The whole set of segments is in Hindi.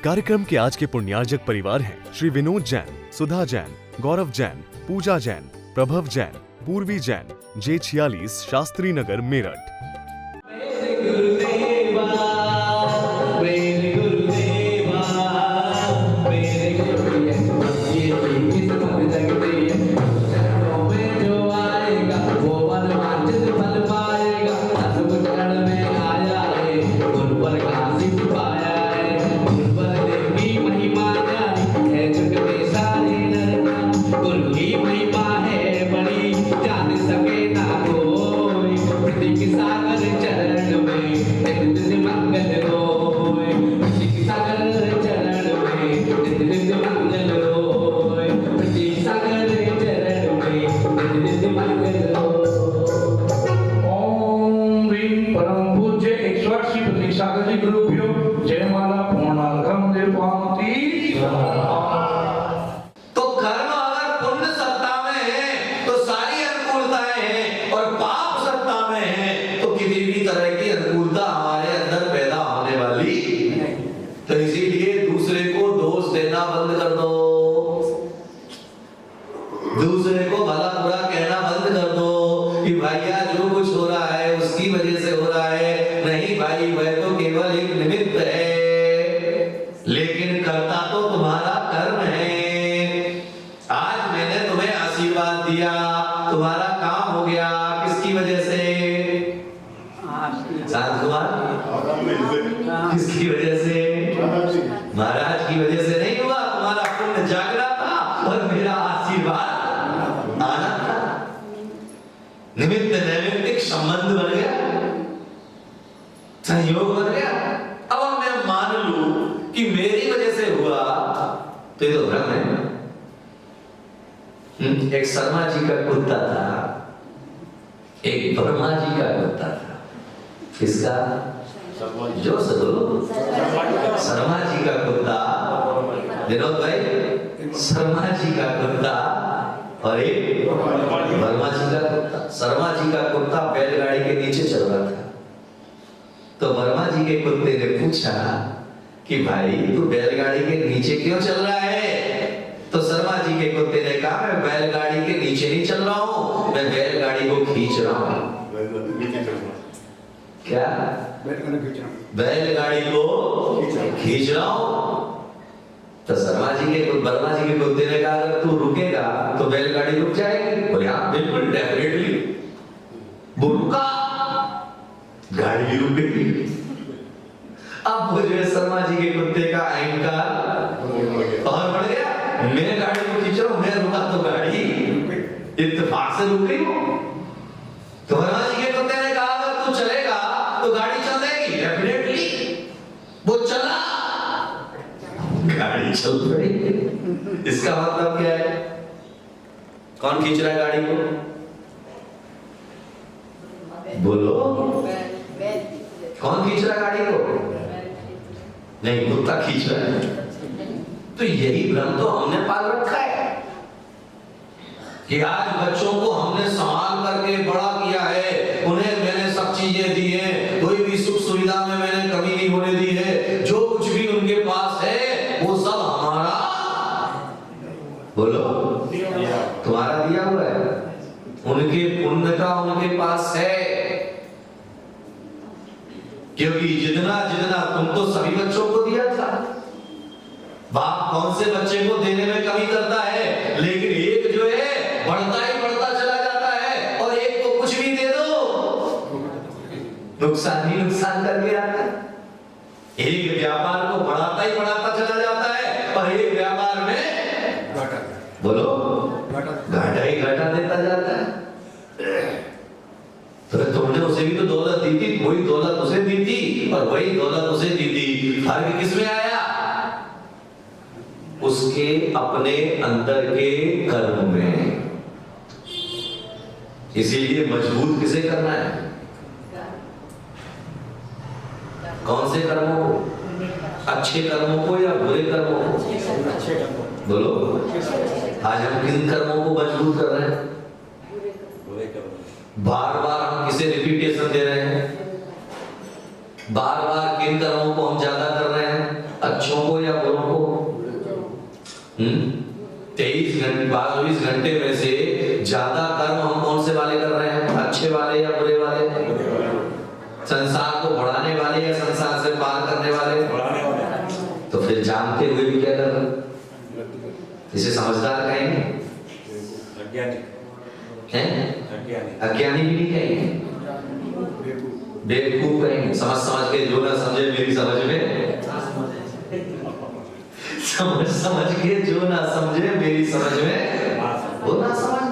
कार्यक्रम के आज के पुण्यार्जक परिवार हैं श्री विनोद जैन, सुधा जैन, गौरव जैन, पूजा जैन, प्रभव जैन, पूर्वी जैन, J46 शास्त्री नगर मेरठ। तो इसीलिए दूसरे को दोष देना बंद कर दो, दूसरे को भला बुरा कहना बंद कर दो कि भैया जो कुछ हो रहा है उसकी वजह से हो रहा है। नहीं भाई, वह तो केवल एक निमित्त है, लेकिन करता तो तुम्हारा कर्म है। आज मैंने तुम्हें आशीर्वाद दिया, तुम्हारा काम हो गया, किसकी वजह से? शांत कुमार, किसकी वजह से? महाराज की वजह से नहीं हुआ। तुम्हारा पुण्य जागरा था और मेरा आशीर्वाद आना था। निमित्त नैमित्तिक संबंध बन गया, संयोग बन गया। अब मैं मान लूं कि मेरी वजह से हुआ तो ये तो भ्रम है। एक शर्मा जी का कुत्ता था, एक ब्रह्मा जी का कुत्ता था। किसका? जो सदो शर्मा जी का कुत्ता, विनोद भाई, शर्मा जी का कुत्ता और एक वर्मा जी का कुत्ता। शर्मा जी का कुत्ता बैलगाड़ी के नीचे चल रहा था, तो वर्मा जी के कुत्ते ने पूछा कि भाई तू बैलगाड़ी के नीचे क्यों चल रहा है? तो शर्मा जी के कुत्ते ने कहा मैं बैलगाड़ी के नीचे नहीं चल रहा हूँ, मैं बैलगाड़ी को खींच रहा हूँ। क्या? बैलगाड़ी को खींच रहा हूं। तो शर्मा जी के वर्मा जी के कुत्ते ने कहा अगर तू रुकेगा तो बैलगाड़ी रुक जाएगी। बोले हाँ बिल्कुल, डेफिनेटली। वो रुका, गाड़ी भी रुक गई। अब मुझे शर्मा जी के कुत्ते का अहंकार और बढ़ गया। मैं गाड़ी को खींच रहा हूं, मैं रुका तो गाड़ी इत्तेफाक से रुक गई। तो वर्मा जी के कुत्ते ने कहा अगर तू चलेगा तो गाड़ी चल देगी, डेफिनेटली। वो चला, गाड़ी चल पड़ी। इसका मतलब क्या है? कौन खींच रहा है गाड़ी को? बोलो, कौन खींच रहा है गाड़ी को? नहीं, कुत्ता खींच रहा है। तो यही भ्रम तो हमने पाल रखा है कि आज बच्चों को हमने संभाल करके बड़ा किया है, उन्हें मैंने सब चीजें दी हैं, कोई भी सुख सुविधा में मैंने कमी नहीं होने दी है। जो कुछ भी उनके पास है वो सब हमारा, बोलो, तुम्हारा दिया हुआ है। उनके पुण्य का उनके पास है, क्योंकि जितना जितना तुम तो सभी बच्चों को दिया था। बाप कौन से बच्चे को देने में कमी करता है, लेकिन एक जो है बढ़ता ही बढ़ता चला जाता है, और एक को कुछ भी दे दो नुकसान ही नुकसान करके आता है। एक व्यापार को बढ़ाता ही बढ़ाता चला जाता है और एक व्यापार में घाटा, बोलो, घाटा ही घाटा देता जाता है। तो तुमने उसे भी तो दौलत दी थी, वही दौलत उसे दी थी और वही दौलत उसे दी थी। फर्क किसमें आया? उसके अपने अंदर के कर्म में। इसीलिए मजबूत किसे करना है? कौन से कर्मों को? अच्छे कर्मों को या बुरे कर्मों को? बोलो, आज हम किन कर्मों को मजबूत कर रहे हैं? बार बार हम किसे रिपीटेशन दे रहे हैं? बार बार किन कर्मों को हम ज्यादा कर रहे हैं, अच्छों को या 24 घंटे में से ज्यादा कर्म हम कौन से वाले कर रहे हैं? अच्छे वाले या बुरे वाले? संसार को बढ़ाने वाले या संसार से पार करने वाले? तो फिर जानते हुए भी क्या कर रहे हैं? इसे समझदार कहेंगे? अज्ञानी भी नहीं कहेंगे, बेवकूफ कहेंगे। समझ के जो ना समझे मेरी समझ में, समझ के जो ना समझे मेरी समझ में वो ना समझ।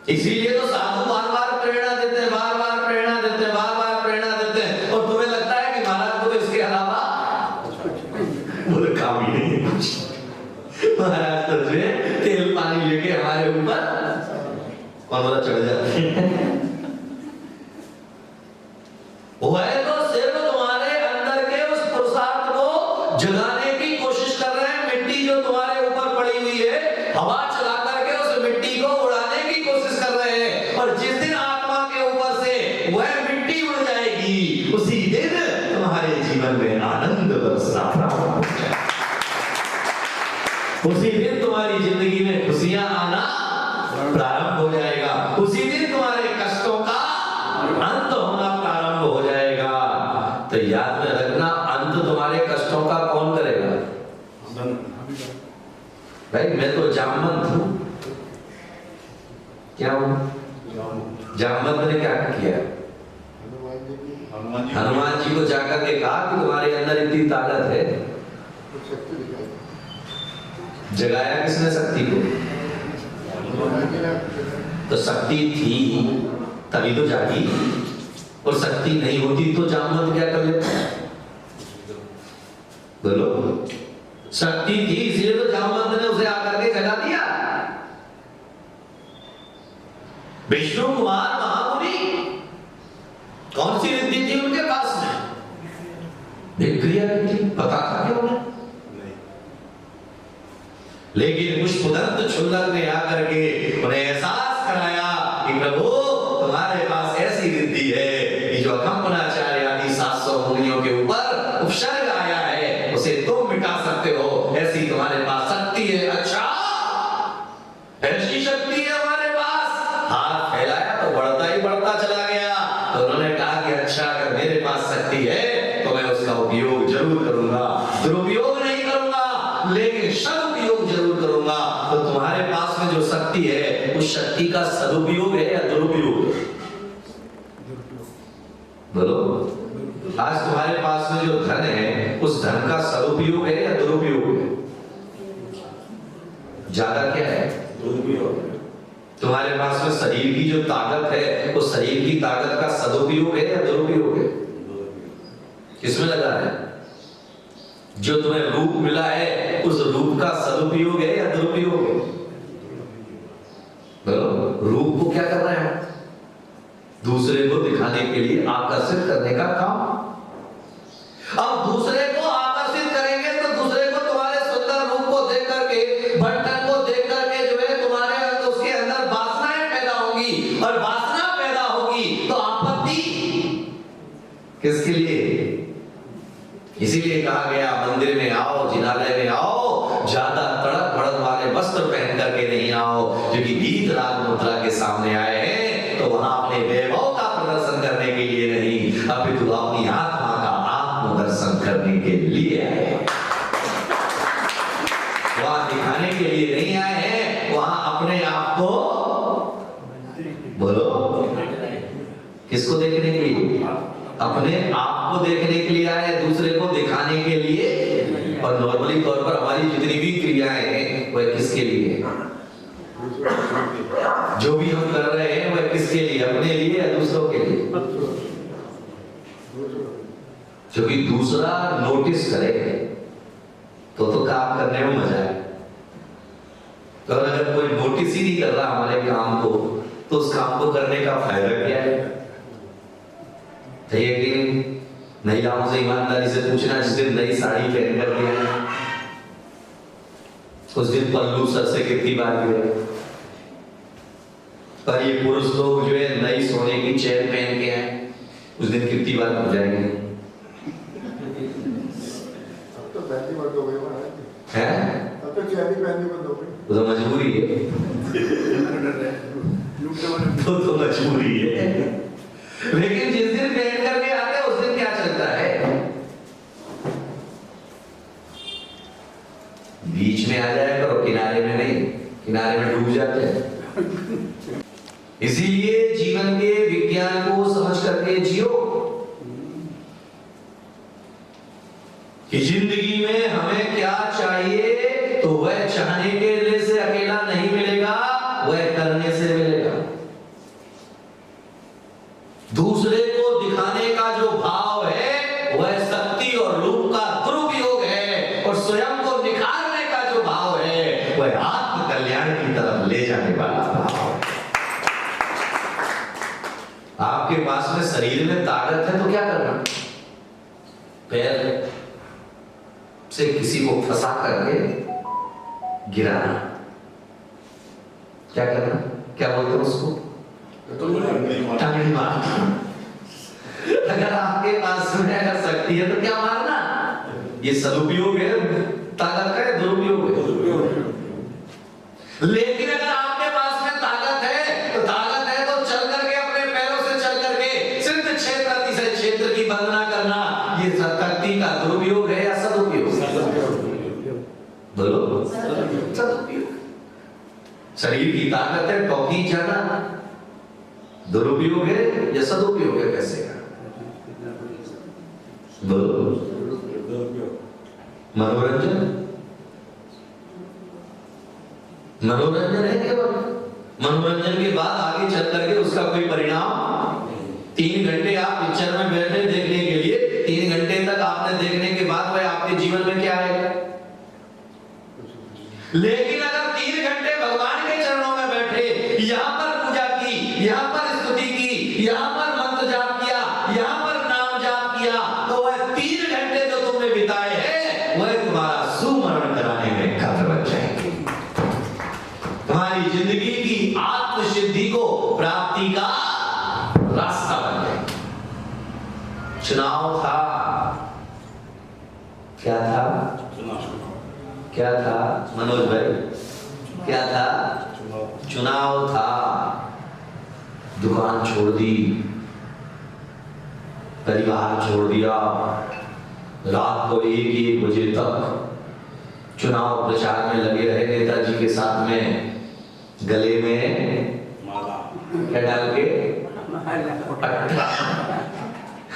इसीलिए तो साधु बार बार प्रेरणा देते हैं, बार बार प्रेरणा देते हैं, बार बार प्रेरणा देते हैं। और तुम्हें लगता है कि महाराज को तो इसके अलावा बोले काम ही नहीं है कुछ। महाराज तो तेल पानी लेके हमारे ऊपर और चढ़ जाते हैं। वो है तो सिर्फ तुम्हारे अंदर के उस पुरुषार्थ को जगाने की कोशिश कर रहे हैं। मिट्टी जो तुम्हारे ऊपर पड़ी हुई है, हवा चला करके उस मिट्टी को उड़ाने की कोशिश कर रहे हैं। और जिस दिन आत्मा के ऊपर से वह मिट्टी उड़ जाएगी, उसी दिन तुम्हारे जीवन में आनंद बरसना प्रारंभ हो जाएगा। उसी दिन तुम्हारी जिंदगी में खुशियां आना प्रारंभ हो जाएगा। उसी दिन तुम्हारे कष्टों का अंत होना प्रारंभ हो जाएगा। तो याद में रखना, अंत तुम्हारे कष्टों का कौन करेगा? भाई मैं तो जामवंत हूं। क्या हूं? जामवंत ने क्या किया? हनुमान जी को जाकर के कहा कि तुम्हारे अंदर इतनी ताकत है। जगाया किसने शक्ति को? तो शक्ति थी तभी तो जागी, और शक्ति नहीं होती तो जामवंत क्या कर लेता? बोलो, शक्ति थी इसलिए तो जामवंत ने उसे आकर के जगा दिया। विष्णु कुमार महामुनि, कौन सी रिद्धि थी उनके पास में? विक्रिया थी, पता था क्या उन्हें? लेकिन पुष्पदंत क्षुल्लक ने आकर के उन्हें एहसास कराया कि प्रभु तुम्हारे पास ऐसी रिद्धि है कि जो अकंपनाचार्य आदि 700 मुनियों के ऊपर उपसर्ग आया है उसे तुम मिटा सकते हो। ऐसी तुम्हारे पास शक्ति है। अच्छा, ऐसी शक्ति है हमारे पास। हाथ फैलाया तो बढ़ता ही बढ़ता चला गया। तो उन्होंने कहा कि अच्छा, अगर मेरे पास शक्ति है तो मैं उसका उपयोग जरूर करूंगा, दुरुपयोग नहीं करूंगा, लेकिन सदुपयोग जरूर करूंगा। तो तुम्हारे पास में जो शक्ति है, उस शक्ति का सदुपयोग है या दुरुपयोग है? बोलो, आज तुम्हारे पास में जो धन है, उस धन का सदुपयोग है या दुरुपयोग है? ज्यादा क्या है? दुरुपयोग। तुम्हारे पास में शरीर की जो ताकत है, उस शरीर की ताकत का सदुपयोग है या दुरुपयोग है? किसमें लगा है? जो तुम्हें रूप मिला है, उस रूप का सदुपयोग है या दुरुपयोग है? रूप को क्या कर रहे हैं? दूसरे को दिखाने के लिए आकर्षित करने का काम। अब दूसरे को आकर्षित करेंगे तो दूसरे को तुम्हारे सुंदर रूप को देख करके, बंटन को देख करके जो है तुम्हारे अंदर, उसके अंदर वासनाएं पैदा होंगी, और वासना पैदा होगी तो आपत्ति किसके लिए? इसीलिए कहा गया, मंदिर में आओ, जिनालय में आओ, ज्यादा तड़क भड़क वाले वस्त्र पहन करके नहीं आओ, क्योंकि गीत राग मुद्रा के सामने आए हैं तो वहां अपने वैभव का प्रदर्शन करने के लिए नहीं, अपितु अपनी आत्मा का आत्मदर्शन करने के लिए आए हैं। वहां दिखाने के लिए नहीं आए हैं, वहां अपने आप को, बोलो, किसको देखने के लिए? अपने आप को देखने के लिए आए, दूसरे को दिखाने के लिए। और नॉर्मली तौर पर हमारी जितनी भी क्रियाएं हैं वह किसके लिए? जो भी हम कर रहे हैं वह किसके लिए? अपने लिए या दूसरों के लिए? क्योंकि दूसरा नोटिस करे तो काम करने में मजा है। तो अगर कोई नोटिस ही नहीं कर रहा हमारे काम को, तो उस काम को करने का फायदा क्या है? महिलाओं से ईमानदारी से पूछना, जिस दिन नई साड़ी पहन कर गया उस दिन पल्लू सर से कितनी बार गिरे। पर ये पुरुष लोग जो है नई सोने की चेन पहन के हैं, उस दिन कितनी बार हो जाएंगे? अब तो वो तो मजबूरी है, तो मजबूरी है। लेकिन जिस दिन पहन करके आते हैं उस दिन क्या चलता है, बीच में आ जाया करो, किनारे में नहीं, किनारे में डूब जाते हैं। इसीलिए जीवन के विज्ञान को समझ करके जियो कि जिंदगी में हमें क्या चाहिए, तो वह चाहने के लिए से अकेला नहीं मिलेगा, वह करने से मिलेगा। दूसरे को दिखाने का जो भाव है वह शक्ति और रूप का दुरुपयोग है, और स्वयं को निखारने का जो भाव है वह आत्म कल्याण की तरफ ले जाने वाला भाव है। आपके पास में शरीर में ताकत है तो क्या करना, पैर से किसी को फंसा करके गिराना, क्या करना, क्या बोलते हैं उसको, टांगड़ी मारना। अगर आपके पास में अगर शक्ति है तो क्या मारना, ये सदुपयोग है ताकत का, दुरुपयोग है। लेकिन अगर आपके पास में ताकत है तो चल करके अपने पैरों से चल करके सिद्ध क्षेत्र अतिशय क्षेत्र की वंदना करना, ये शक्ति का दुरुपयोग है या सदुपयोग? बोलो, सदुपयोग। शरीर की ताकत है टॉकी जाना, दुरुपयोग है या सदुपयोग है? कैसे का बोलो, मनोरंजन, मनोरंजन है केवल। मनोरंजन के बाद आगे चल करके उसका कोई परिणाम, 3 घंटे आप पिक्चर में बैठे देखने के लिए, 3 घंटे तक आपने देखने के बाद वह आपके जीवन में क्या आएगा? लेकिन अगर 3 घंटे भगवान के चरणों में बैठे, यहां पर पूजा की, यहां पर स्तुति की, यहां पर मंत्र जाप किया, यहां पर नाम जाप किया, तो वह 3 घंटे जो तुमने बिताए हैं वह तुम्हारा सुमरण कराने में काफी बन जाएंगे। तुम्हारी जिंदगी की आत्म सिद्धि को प्राप्ति का रास्ता बन जाएगा। चुनाव था, क्या था, क्या था मनोज भाई, क्या था? चुनाव था। दुकान छोड़ दी, परिवार छोड़ दिया, रात को 1 बजे तक चुनाव प्रचार में लगे रहे नेताजी के साथ में, गले में क्या डाल के, पट्टा,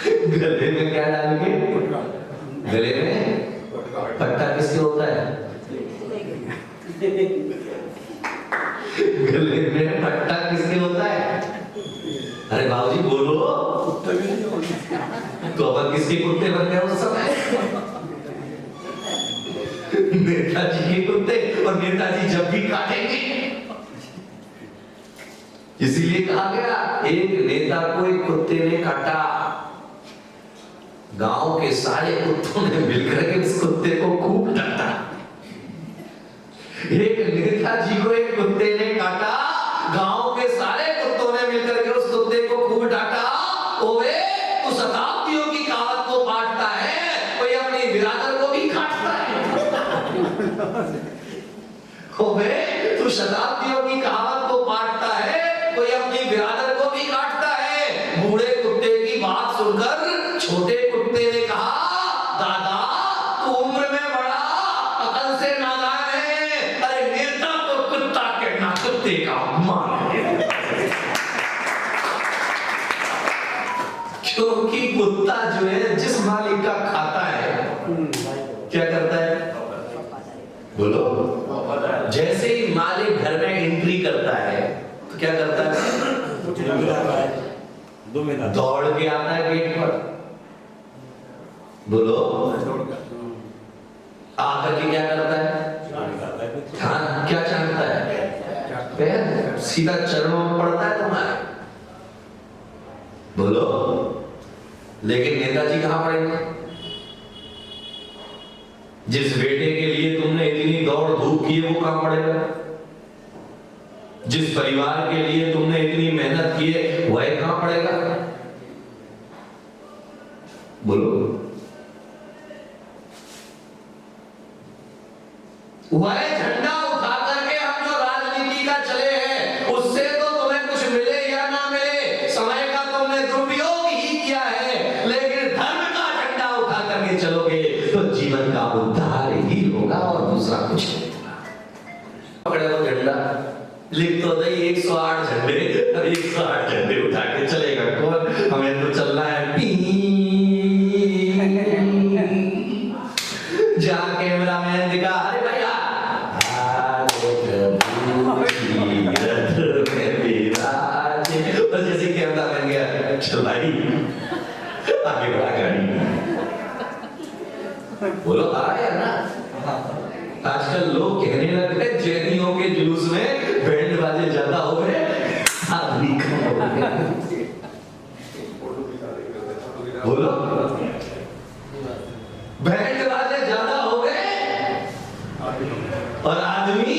गले में क्या डाल के, गले में पट्टा किसके होता है? गले में पट्टा किसके होता है? अरे बाबूजी बोलो, तो अपन किसके कुत्ते बन गए उस समय? नेताजी के कुत्ते, और नेताजी जब भी काटेंगे। इसीलिए कहा गया, एक नेता को एक कुत्ते ने काटा, गांव के सारे कुत्तों ने मिलकर के उस कुत्ते को खूब डांटा। एक नेताजी को एक कुत्ते ने काटा, गांव के सारे कुत्तों ने मिलकर के उस कुत्ते को खूब डांटा। ओए, तू शताब्दियों की कहावत को बांटता है, कोई अपनी बिरादर को भी काटता है। ओए, तू शताब्दियों की कहावत को बांटता है, कोई अपनी बिरादर को भी काटता है। बूढ़े कुत्ते की बात सुनकर छोटे कुत्ते ने कहा, दादा तू उम्र में बड़ा, अकल से नादान है। अरे नेता को कुत्ता कहना कुत्ते का अपमान है। क्योंकि कुत्ता जो है जिस मालिक का खाता है, क्या करता है? बोलो, जैसे ही मालिक घर में एंट्री करता है तो क्या करता है? दौड़ के आता है गेट पर। बोलो, आकर के क्या करता है? हाँ, क्या चाहता है? पैर सीधा चरणों में पड़ता है तुम्हारे। बोलो, लेकिन नेताजी कहां पड़ेंगे? जिस बेटे के लिए तुमने इतनी दौड़ धूप की है वो कहां पड़ेगा? जिस परिवार के लिए तुमने इतनी मेहनत की है वह कहां पड़ेगा? बोलो, वह झंडा उठा करके हम जो राजनीति का चले हैं, उससे तो तुम्हें कुछ मिले या ना मिले, समय का तुमने दुरुपयोग ही किया है, लेकिन धर्म का झंडा उठा करके चलोगे तो जीवन का उद्धार ही होगा और दूसरा कुछ नहीं होगा। पकड़े वो झंडा, लिख तो दे 108 झंडे, अब 108 झंडे उठा के चलेगा कौन? हमें तो चलना है पी। जहाँ कैमरा मैन दिखा, अरे भैया और जैसे कैमरा मैन गया, चल भाई आगे बढ़ा गाड़ी। बोलो आ रहा है ना? आजकल लोग कहने लग गए जैनियों के जुलूस में बैंड बाजे ज्यादा हो गए, आदमी कम हो गए। बोलो बैंड बाजे ज्यादा हो गए और आदमी,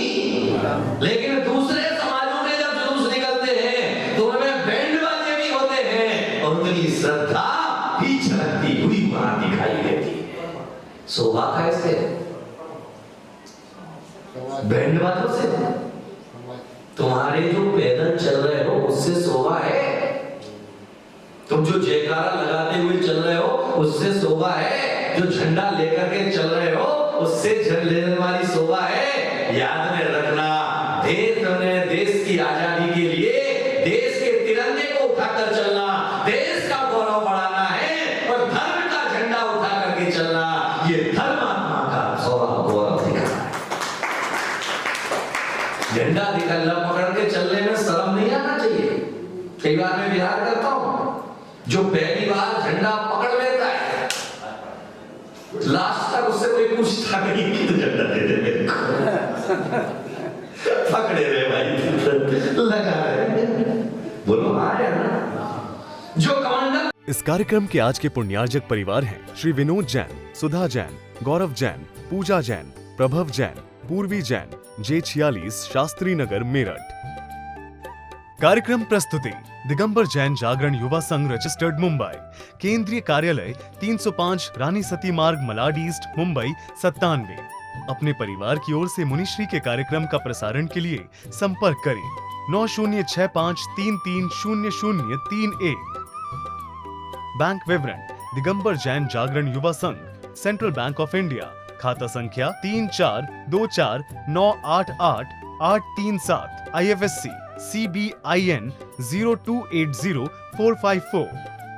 लेकिन दूसरे समाजों में जब जुलूस निकलते हैं तो उनमें बैंड बाजे भी होते हैं और उनकी श्रद्धा भी झलकती हुई वहां दिखाई देती है। शोभा कैसे? बैंड बाजों से? तुम्हारे जो पैदल चल रहे हो उससे शोभा है? तुम जो जयकारा लगाते हुए चल रहे हो उससे शोभा है? जो झंडा लेकर के चल रहे हो उससे लेने वाली शोभा है? याद में रखना, देश की आजादी के लिए देश के तिरंगे को उठाकर चलना, देश का गौरव बढ़ाना है और धर्म का झंडा उठा करके चलना, ये धर्मात्मा का स्वभाव गौरव दिखाना है। झंडा दिखा पकड़ के चलने में शर्म नहीं आना चाहिए। कई बार मैं विहार करता हूं, जो पहली बार झंडा पकड़ लेता है लास्ट तक उससे कोई पूछता नहीं कि तू झंडा दे दे मेरे को। पकड़े रे भाई, लगा रहे। बोलो हाँ या ना? जो कमांडर। इस कार्यक्रम के आज के पुण्यार्जक परिवार हैं श्री विनोद जैन, सुधा जैन, गौरव जैन, पूजा जैन, प्रभव जैन, पूर्वी जैन, J46 शास्त्री नगर मेरठ। कार्यक्रम प्रस्तुति दिगंबर जैन जागरण युवा संघ रजिस्टर्ड मुंबई, केंद्रीय कार्यालय 305 रानी सती मार्ग मलाड ईस्ट मुंबई 97। अपने परिवार की ओर से मुनिश्री के कार्यक्रम का प्रसारण के लिए संपर्क करें 9065330031। बैंक विवरण दिगंबर जैन जागरण युवा संघ, सेंट्रल बैंक ऑफ इंडिया, खाता संख्या 3424988837, IFSC CBIN 0280454।